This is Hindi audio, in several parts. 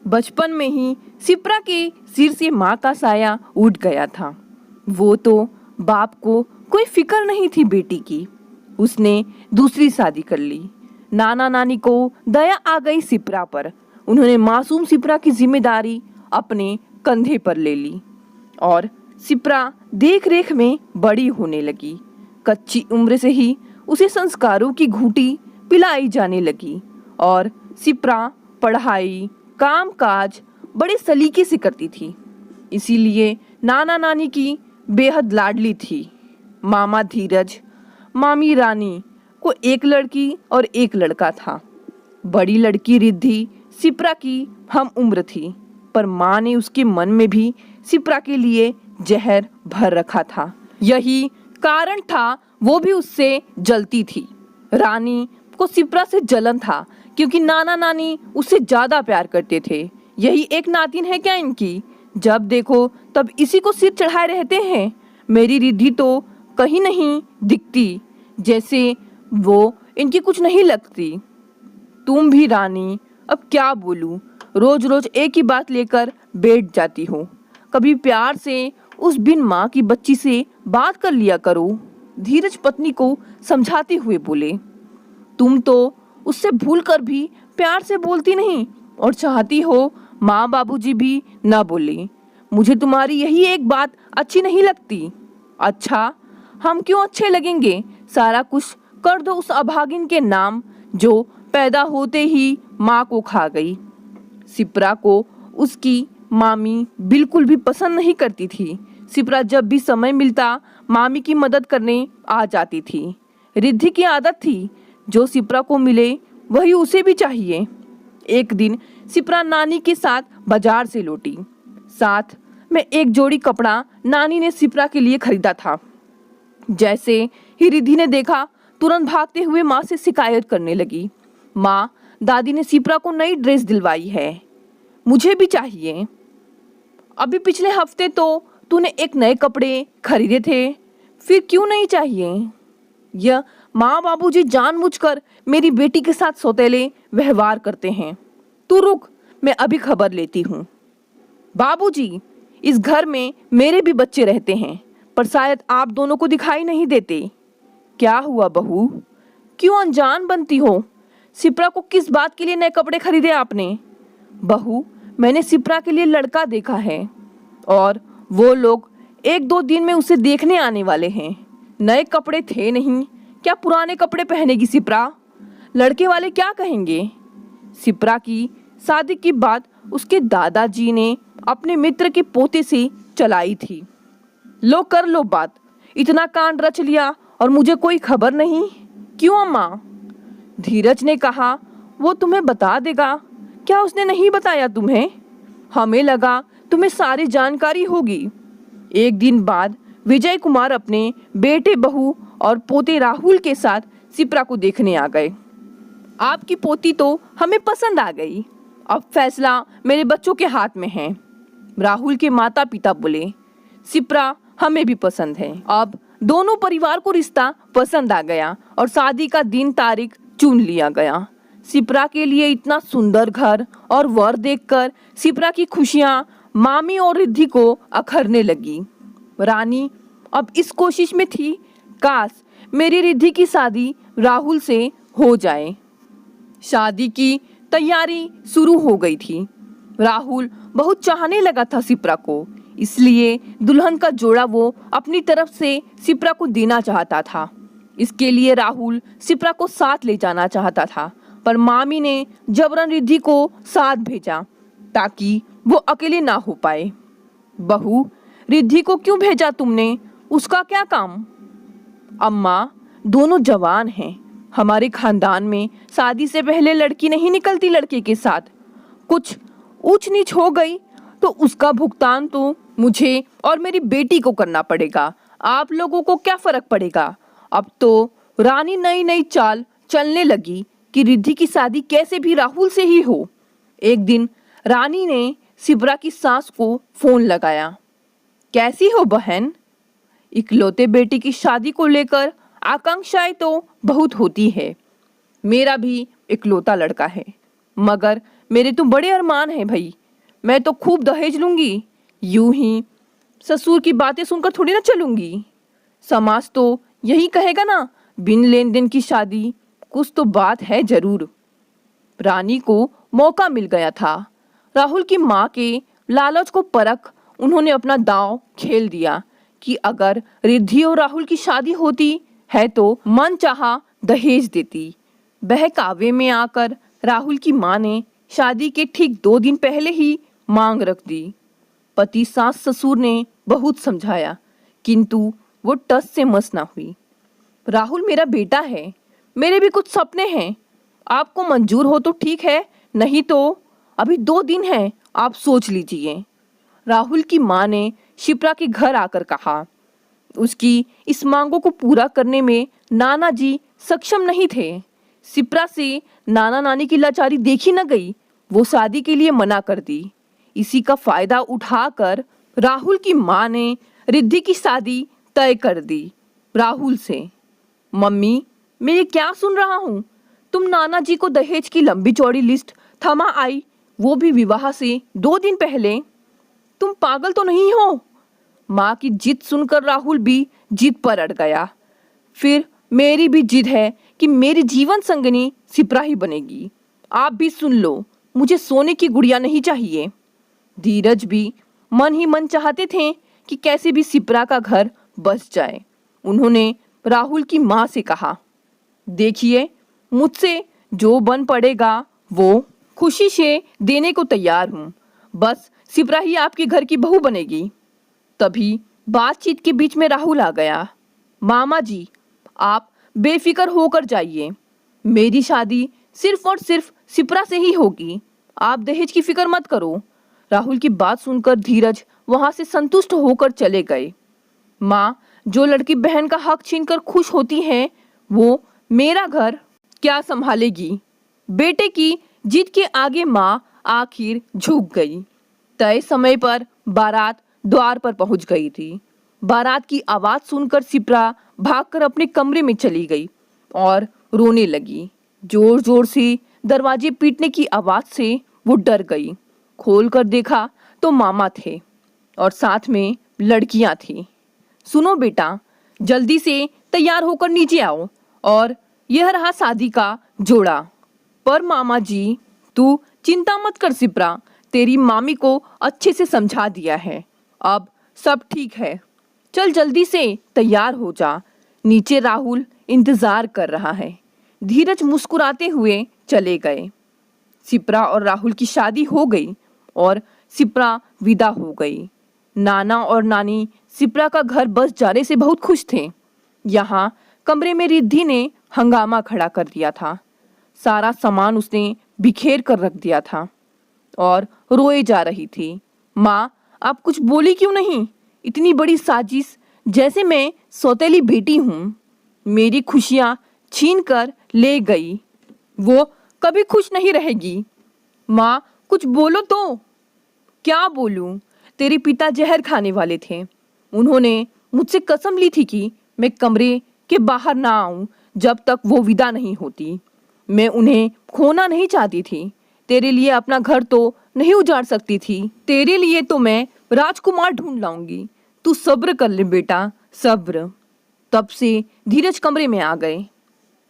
बचपन में ही शिप्रा के सिर से माँ का साया उठ गया था। वो तो बाप को कोई फिक्र नहीं थी बेटी की। उसने दूसरी शादी कर ली। नाना नानी को दया आ गई शिप्रा पर। उन्होंने मासूम शिप्रा की जिम्मेदारी अपने कंधे पर ले ली और शिप्रा देख रेख में बड़ी होने लगी। कच्ची उम्र से ही उसे संस्कारों की घूंटी पिलाई जाने लगी और शिप्रा पढ़ाई काम काज बड़े सलीके से करती थी। इसीलिए नाना नानी की बेहद लाडली थी। मामा धीरज, मामी रानी को एक लड़की और एक लड़का था। बड़ी लड़की रिद्धि शिप्रा की हम उम्र थी, पर माँ ने उसके मन में भी शिप्रा के लिए जहर भर रखा था। यही कारण था वो भी उससे जलती थी। रानी को शिप्रा से जलन था क्योंकि नाना नानी उससे ज्यादा प्यार करते थे। यही एक नातिन है क्या इनकी, जब देखो तब इसी को सिर चढ़ाए रहते हैं। मेरी रिद्धि तो कहीं नहीं दिखती, जैसे वो इनकी कुछ नहीं लगती। तुम भी रानी, अब क्या बोलूं, रोज रोज एक ही बात लेकर बैठ जाती हो। कभी प्यार से उस बिन माँ की बच्ची से बात कर लिया करो। धीरज पत्नी को समझाते हुए बोले। तुम तो उससे भूल कर भी प्यार से बोलती नहीं और चाहती हो माँ बाबूजी भी ना बोले। मुझे तुम्हारी यही एक बात अच्छी नहीं लगती। अच्छा, हम क्यों अच्छे लगेंगे? सारा कुछ कर दो उस अभागिन के नाम जो पैदा होते ही माँ को खा गई। शिप्रा को उसकी मामी बिल्कुल भी पसंद नहीं करती थी। शिप्रा जब भी समय मिलता मामी की मदद करने आ जाती थी। रिद्धि की आदत थी, जो शिप्रा को मिले वही उसे भी चाहिए। एक दिन शिप्रा नानी के साथ बाजार से लौटी। साथ में एक जोड़ी कपड़ा नानी ने शिप्रा के लिए खरीदा था। जैसे ही रिद्धि ने देखा, तुरंत भागते हुए माँ से शिकायत करने लगी। माँ, दादी ने शिप्रा को नई ड्रेस दिलवाई है, मुझे भी चाहिए। अभी पिछले हफ्ते तो तूने एक नए कपड़े खरीदे थे, फिर क्यों नहीं चाहिए? यह माँ बाबूजी जानबूझकर मेरी बेटी के साथ सौतेले व्यवहार करते हैं। तू रुक, मैं अभी खबर लेती हूँ। बाबूजी, इस घर में मेरे भी बच्चे रहते हैं, पर शायद आप दोनों को दिखाई नहीं देते। क्या हुआ बहू, क्यों अनजान बनती हो? शिप्रा को किस बात के लिए नए कपड़े खरीदे आपने? बहू, मैंने शिप्रा के लिए लड़का देखा है और वो लोग 1-2 दिन में उसे देखने आने वाले हैं। नए कपड़े थे नहीं, क्या पुराने कपड़े पहनेगी शिप्रा? लड़के वाले क्या कहेंगे? शिप्रा की शादी की बात उसके दादाजी ने अपने मित्र के पोते से चलाई थी। लो कर लो बात, इतना कांड रच लिया और मुझे कोई खबर नहीं। क्यों अम्मा? धीरज ने कहा वो तुम्हें बता देगा। क्या उसने नहीं बताया तुम्हें? हमें लगा तुम्हें सारी जानकारी होगी। एक दिन बाद विजय कुमार अपने बेटे बहू और पोते राहुल के साथ शिप्रा को देखने आ गए। आपकी पोती तो हमें पसंद आ गई, अब फैसला मेरे बच्चों के हाथ में है। राहुल के माता पिता बोले। शिप्रा हमें भी पसंद है। अब दोनों परिवार को रिश्ता पसंद आ गया और शादी का दिन तारीख चुन लिया गया। शिप्रा के लिए इतना सुंदर घर और वर देखकर शिप्रा की खुशियां मामी और रिद्धि को अखरने लगी। रानी अब इस कोशिश में थी, काश मेरी रिद्धि की शादी राहुल से हो जाए। शादी की तैयारी शुरू हो गई थी। राहुल बहुत चाहने लगा था शिप्रा को, इसलिए दुल्हन का जोड़ा वो अपनी तरफ से शिप्रा को देना चाहता था। इसके लिए राहुल शिप्रा को साथ ले जाना चाहता था, पर मामी ने जबरन रिद्धि को साथ भेजा ताकि वो अकेले ना हो पाए। बहू, रिद्धि को क्यों भेजा तुमने? उसका क्या काम? अम्मा, दोनों जवान हैं। हमारे खानदान में शादी से पहले लड़की नहीं निकलती लड़के के साथ। कुछ ऊंच नीच हो गई तो उसका भुगतान तो मुझे और मेरी बेटी को करना पड़ेगा। आप लोगों को क्या फर्क पड़ेगा? अब तो रानी नई नई चाल चलने लगी कि रिद्धि की शादी कैसे भी राहुल से ही हो। एक दिन रानी ने शिप्रा की सास को फोन लगाया। कैसी हो बहन? इकलौते बेटी की शादी को लेकर आकांक्षाएं तो बहुत होती है। मेरा भी इकलौता लड़का है, मगर मेरे तो बड़े अरमान हैं भाई, मैं तो खूब दहेज लूंगी। यूं ही ससुर की बातें सुनकर थोड़ी ना चलूंगी। समाज तो यही कहेगा ना, बिन लेन देन की शादी, कुछ तो बात है जरूर। रानी को मौका मिल गया था। राहुल की माँ के लालच को परख उन्होंने अपना दांव खेल दिया कि अगर रिद्धि और राहुल की शादी होती है तो मन चाहा दहेज देती। बहकावे में आकर राहुल की माँ ने शादी के ठीक 2 दिन पहले ही मांग रख दी। पति सास ससुर ने बहुत समझाया, किंतु वो टस से मस ना हुई। राहुल मेरा बेटा है, मेरे भी कुछ सपने हैं, आपको मंजूर हो तो ठीक है, नहीं तो अभी 2 दिन हैं, आप सोच लीजिए। राहुल की माँ ने शिप्रा के घर आकर कहा। उसकी इस मांगों को पूरा करने में नाना जी सक्षम नहीं थे। शिप्रा से नाना नानी की लाचारी देखी न गई, वो शादी के लिए मना कर दी। इसी का फायदा उठाकर राहुल की माँ ने रिद्धि की शादी तय कर दी राहुल से। मम्मी, मैं ये क्या सुन रहा हूँ? तुम नाना जी को दहेज की लंबी चौड़ी लिस्ट थमा आई, वो भी विवाह से 2 दिन पहले। तुम पागल तो नहीं हो? माँ की जिद सुनकर राहुल भी जिद पर अड़ गया। फिर मेरी भी जिद है कि मेरी जीवन संगिनी शिप्रा ही बनेगी। आप भी सुन लो, मुझे सोने की गुड़िया नहीं चाहिए। धीरज भी मन ही मन चाहते थे कि कैसे भी शिप्रा का घर बस जाए। उन्होंने राहुल की माँ से कहा, देखिए, मुझसे जो बन पड़ेगा वो खुशी से देने को तैयार हूँ, बस शिप्रा ही आपके घर की बहू बनेगी। तभी बातचीत के बीच में राहुल आ गया। मामा जी, आप बेफिक्र होकर जाइए, मेरी शादी सिर्फ और सिर्फ शिप्रा से ही होगी, आप दहेज की फिक्र मत करो। राहुल की बात सुनकर धीरज वहां से संतुष्ट होकर चले गए। माँ जो लड़की बहन का हक छीनकर खुश होती है, वो मेरा घर क्या संभालेगी। बेटे की जिद के आगे माँ आखिर झुक गई। तय समय पर बारात द्वार पर पहुंच गई थी। बारात की आवाज सुनकर शिप्रा भागकर अपने कमरे में चली गई और रोने लगी। जोर जोर से दरवाजे पीटने की आवाज से वो डर गई। खोलकर देखा तो मामा थे और साथ में लड़कियां थी। सुनो बेटा, जल्दी से तैयार होकर नीचे आओ, और यह रहा शादी का जोड़ा। पर मामा जी, तू चिंता मत कर शिप्रा, तेरी मामी को अच्छे से समझा दिया है, अब सब ठीक है। चल जल्दी से तैयार हो जा, नीचे राहुल इंतजार कर रहा है। धीरज मुस्कुराते हुए चले गए। शिप्रा और राहुल की शादी हो गई और शिप्रा विदा हो गई। नाना और नानी शिप्रा का घर बस जाने से बहुत खुश थे। यहाँ कमरे में रिद्धि ने हंगामा खड़ा कर दिया था। सारा सामान उसने बिखेर कर रख दिया था और रोए जा रही थी। माँ, आप कुछ बोली क्यों नहीं? इतनी बड़ी साजिश, जैसे मैं सौतेली बेटी हूँ, मेरी खुशियाँ छीन कर ले गई, वो कभी खुश नहीं रहेगी। माँ, कुछ बोलो तो। क्या बोलूं? तेरे पिता जहर खाने वाले थे। उन्होंने मुझसे कसम ली थी कि मैं कमरे के बाहर ना आऊं जब तक वो विदा नहीं होती। मैं उन्हें खोना नहीं चाहती थी। तेरे लिए अपना घर तो नहीं उजाड़ सकती थी, तेरे लिए तो मैं राजकुमार ढूंढ लाऊंगी। तू सब्र कर ले बेटा, सब्र। तब से धीरज कमरे में आ गए।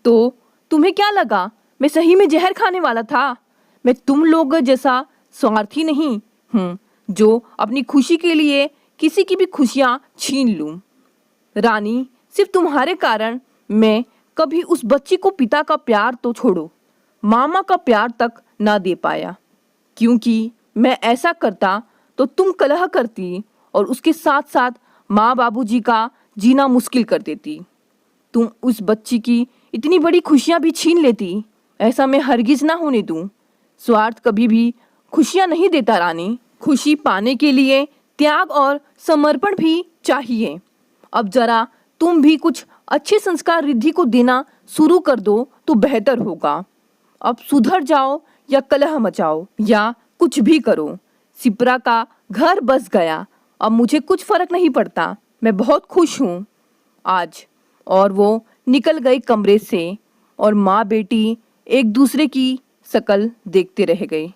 तो तुम्हें क्या लगा मैं सही में जहर खाने वाला था? मैं तुम लोग जैसा स्वार्थी नहीं हूँ जो अपनी खुशी के लिए किसी की भी खुशियाँ छीन लूँ। रानी, सिर्फ तुम्हारे कारण मैं कभी उस बच्ची को पिता का प्यार तो छोड़ो, मामा का प्यार तक ना दे पाया, क्योंकि मैं ऐसा करता तो तुम कलह करती और उसके साथ साथ माँ बाबूजी का जीना मुश्किल कर देती। तुम उस बच्ची की इतनी बड़ी खुशियाँ भी छीन लेती, ऐसा मैं हरगिज ना होने दूँ। स्वार्थ कभी भी खुशियाँ नहीं देता रानी। खुशी पाने के लिए त्याग और समर्पण भी चाहिए। अब जरा तुम भी कुछ अच्छे संस्कार रिद्धि को देना शुरू कर दो तो बेहतर होगा। अब सुधर जाओ या कलह मचाओ या कुछ भी करो, शिप्रा का घर बस गया। अब मुझे कुछ फर्क नहीं पड़ता, मैं बहुत खुश हूँ आज। और वो निकल गए कमरे से और माँ बेटी एक दूसरे की शक्ल देखते रह गए।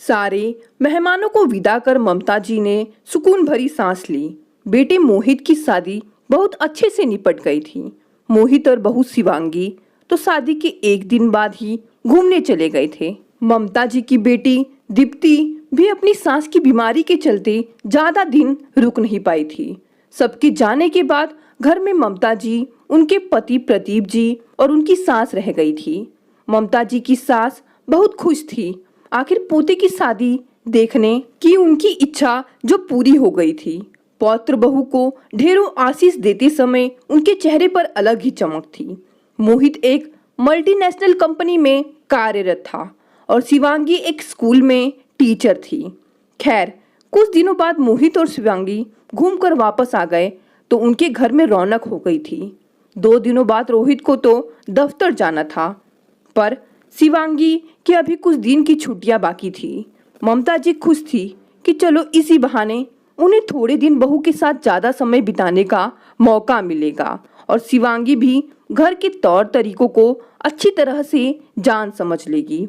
सारे मेहमानों को विदा कर ममता जी ने सुकून भरी सांस ली। बेटे मोहित की शादी बहुत अच्छे से निपट गई थी। मोहित और बहू शिवांगी तो शादी के एक दिन बाद ही घूमने चले गए थे। ममता जी की बेटी दीप्ति भी अपनी सांस की बीमारी के चलते ज्यादा दिन रुक नहीं पाई थी। सबके जाने के बाद घर में ममता जी, उनके पति प्रदीप जी और उनकी सास रह गई थी। ममता जी की सास बहुत खुश थी। आखिर पोते की शादी देखने की उनकी इच्छा जो पूरी हो गई थी। पौत्र बहू को ढेरों आशीष देते समय उनके चेहरे पर अलग ही चमक थी। मोहित एक मल्टीनेशनल कंपनी में कार्यरत था और शिवांगी एक स्कूल में टीचर थी। खैर, कुछ दिनों बाद मोहित और शिवांगी घूमकर वापस आ गए तो उनके घर में रौनक हो गई थी। 2 दिनों बाद रोहित को तो दफ्तर जाना था, पर शिवांगी के अभी कुछ दिन की छुट्टियां बाकी थी। ममता जी खुश थी कि चलो इसी बहाने उन्हें थोड़े दिन बहू के साथ ज्यादा समय बिताने का मौका मिलेगा और शिवांगी भी घर के तौर तरीकों को अच्छी तरह से जान समझ लेगी।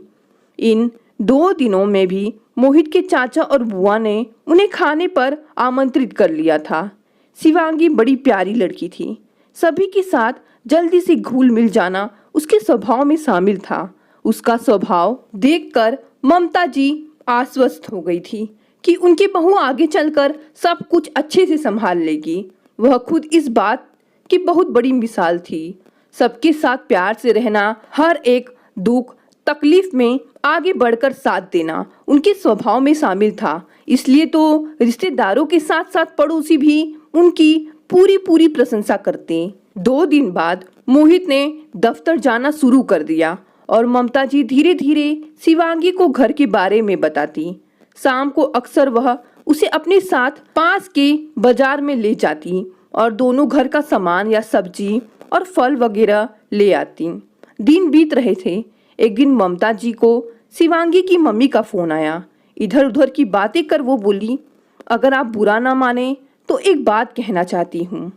इन 2 दिनों में भी मोहित के चाचा और बुआ ने उन्हें खाने पर आमंत्रित कर लिया था। शिवांगी बड़ी प्यारी लड़की थी। सभी के साथ जल्दी से घुल मिल जाना उसके स्वभाव में शामिल था। उसका स्वभाव देखकर ममता जी आश्वस्त हो गई थी कि उनकी बहू आगे चलकर सब कुछ अच्छे से संभाल लेगी। वह खुद इस बात की बहुत बड़ी मिसाल थी। सबके साथ प्यार से रहना, हर एक दुख तकलीफ में आगे बढ़कर साथ देना उनके स्वभाव में शामिल था। इसलिए तो रिश्तेदारों के साथ साथ पड़ोसी भी उनकी पूरी प्रशंसा करते। 2 दिन बाद मोहित ने दफ्तर जाना शुरू कर दिया और ममता जी धीरे धीरे शिवांगी को घर के बारे में बताती। शाम को अक्सर वह उसे अपने साथ पास के बाजार में ले जाती और दोनों घर का सामान या सब्जी और फल वगैरह ले आती। दिन बीत रहे थे। एक दिन ममता जी को शिवांगी की मम्मी का फोन आया। इधर उधर की बातें कर वो बोली, अगर आप बुरा ना माने तो एक बात कहना चाहती हूँ।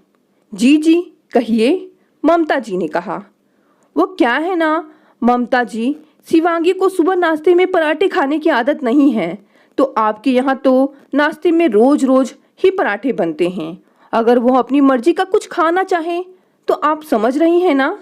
जी जी कहिए, ममता जी ने कहा। वो क्या है ना ममता जी, शिवांगी को सुबह नाश्ते में पराठे खाने की आदत नहीं है, तो आपके यहाँ तो नाश्ते में रोज रोज ही पराठे बनते हैं। अगर वो अपनी मर्जी का कुछ खाना चाहे तो आप समझ रही हैं ना,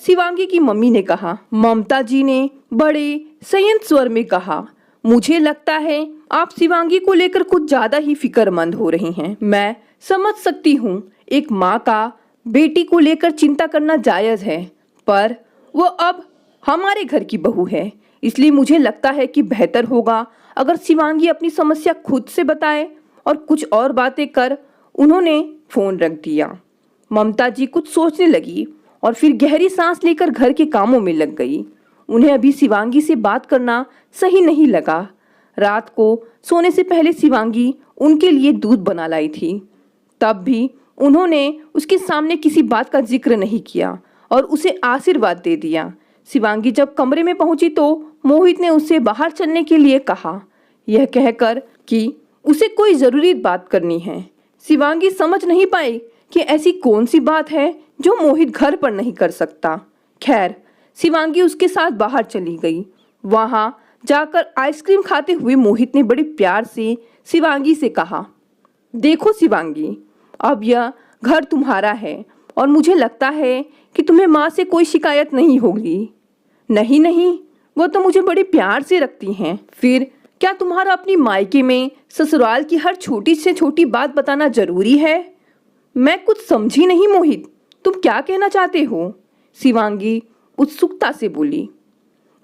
शिवांगी की मम्मी ने कहा। ममता जी ने बड़े संयत स्वर में कहा, मुझे लगता है आप शिवांगी को लेकर कुछ ज्यादा ही फिक्रमंद हो रही हैं। मैं समझ सकती हूँ, एक माँ का बेटी को लेकर चिंता करना जायज है, पर वो अब हमारे घर की बहू है, इसलिए मुझे लगता है कि बेहतर होगा अगर शिवांगी अपनी समस्या खुद से बताए और कुछ और बातें कर। उन्होंने फोन रख दिया। ममता जी कुछ सोचने लगी और फिर गहरी सांस लेकर घर के कामों में लग गई। उन्हें अभी शिवांगी से बात करना सही नहीं लगा। रात को सोने से पहले शिवांगी उनके लिए दूध बना लाई थी, तब भी उन्होंने उसके सामने किसी बात का जिक्र नहीं किया और उसे आशीर्वाद दे दिया। शिवांगी जब कमरे में पहुंची तो मोहित ने उससे बाहर चलने के लिए कहा, यह कहकर कि उसे कोई जरूरी बात करनी है। शिवांगी समझ नहीं पाई कि ऐसी कौन सी बात है जो मोहित घर पर नहीं कर सकता। खैर, शिवांगी उसके साथ बाहर चली गई। वहां जाकर आइसक्रीम खाते हुए मोहित ने बड़े प्यार से शिवांगी से कहा, देखो शिवांगी, अब यह घर तुम्हारा है और मुझे लगता है कि तुम्हें माँ से कोई शिकायत नहीं होगी। नहीं नहीं, वो तो मुझे बड़े प्यार से रखती हैं। फिर क्या तुम्हारा अपनी मायके में ससुराल की हर छोटी से छोटी बात बताना जरूरी है? मैं कुछ समझी नहीं मोहित, तुम क्या कहना चाहते हो? शिवांगी उत्सुकता से बोली।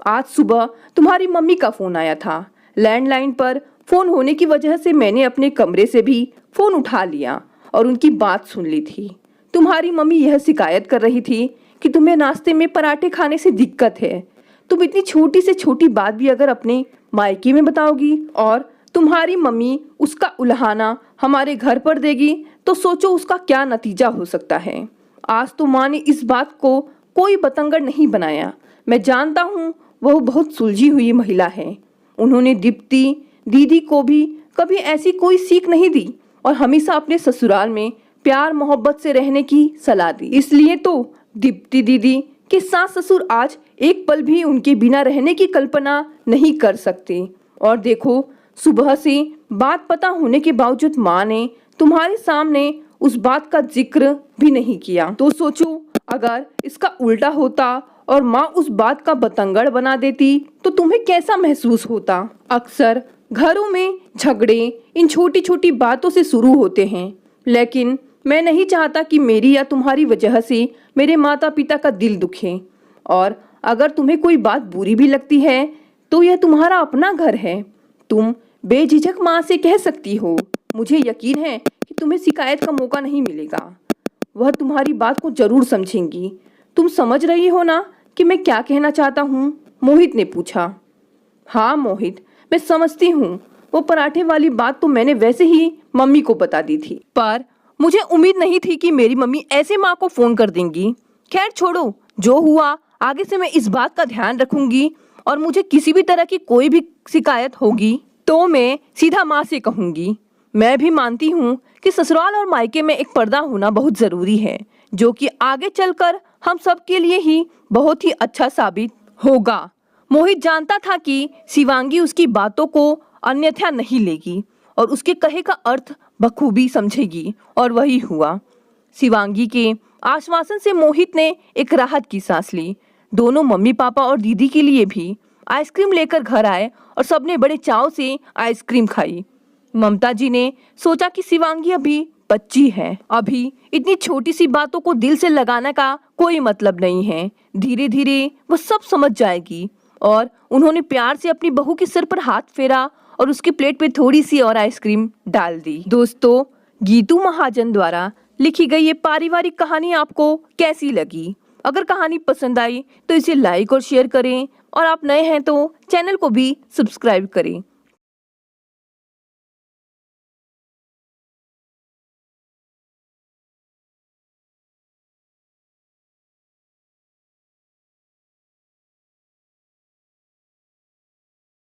आज सुबह तुम्हारी मम्मी का फोन आया था। लैंडलाइन पर फोन होने की वजह से मैंने अपने कमरे से भी फोन उठा लिया और उनकी बात सुन ली थी। तुम्हारी मम्मी यह शिकायत कर रही थी कि तुम्हें नाश्ते में पराठे खाने से दिक्कत है। तुम इतनी छोटी से छोटी बात भी अगर अपने मायके में बताओगी और तुम्हारी मम्मी उसका उल्हाना हमारे घर पर देगी तो सोचो उसका क्या नतीजा हो सकता है। आज तो माँ ने इस बात को कोई बतंगड़ नहीं बनाया। मैं जानता हूँ वह बहुत सुलझी हुई महिला है। उन्होंने दीप्ति दीदी को भी कभी ऐसी कोई सीख नहीं दी और हमेशा अपने ससुराल में प्यार मोहब्बत से रहने की सलाह दी। इसलिए तो दीप्ति दीदी के सास ससुर आज एक पल भी उनके बिना रहने की कल्पना नहीं कर सकते। और देखो, सुबह से बात पता होने के बावजूद माँ ने तुम्हारे सामने उस बात का जिक्र भी नहीं किया। तो सोचो, अगर इसका उल्टा होता और माँ उस बात का बतंगड़ बना देती तो तुम्हें कैसा महसूस होता। अक्सर घरों में झगड़े इन छोटी छोटी बातों से शुरू होते हैं, लेकिन मैं नहीं चाहता कि मेरी या तुम्हारी वजह से मेरे माता पिता का दिल दुखे। और अगर तुम्हें कोई बात बुरी भी लगती है तो यह तुम्हारा अपना घर है, तुम बेझिझक माँ से कह सकती हो। मुझे यकीन है कि तुम्हें शिकायत का मौका नहीं मिलेगा, वह तुम्हारी बात को जरूर समझेंगी। तुम समझ रही हो ना कि मैं क्या कहना चाहता हूँ? मोहित ने पूछा। हाँ मोहित, मैं समझती हूँ। वो पराठे वाली बात तो मैंने वैसे ही मम्मी को बता दी थी, पर मुझे उम्मीद नहीं थी कि मेरी मम्मी ऐसे माँ को फोन कर देंगी। खैर छोड़ो, जो हुआ आगे से मैं इस बात का ध्यान रखूंगी और मुझे किसी भी तरह की कोई भी शिकायत होगी तो मैं सीधा माँ से कहूंगी। मैं भी मानती हूँ कि ससुराल और मायके में एक पर्दा होना बहुत जरूरी है, जो कि आगे चलकर हम सब के लिए ही बहुत ही अच्छा साबित होगा। मोहित जानता था कि शिवांगी उसकी बातों को अन्यथा नहीं लेगी और उसके कहे का अर्थ बखूबी समझेगी, और वही हुआ। शिवांगी के आश्वासन से मोहित ने एक राहत की सांस ली। दोनों मम्मी पापा और दीदी के लिए भी आइसक्रीम लेकर घर आए और सबने बड़े चाव से आइसक्रीम खाई। ममता जी ने सोचा कि शिवांगी अभी बच्ची है, अभी इतनी छोटी सी बातों को दिल से लगाने का कोई मतलब नहीं है, धीरे धीरे वो सब समझ जाएगी। और उन्होंने प्यार से अपनी बहू के सिर पर हाथ फेरा और उसकी प्लेट पे थोड़ी सी और आइसक्रीम डाल दी। दोस्तों, गीतू महाजन द्वारा लिखी गई ये पारिवारिक कहानी आपको कैसी लगी? अगर कहानी पसंद आई तो इसे लाइक और शेयर करें, और आप नए हैं तो चैनल को भी सब्सक्राइब करें।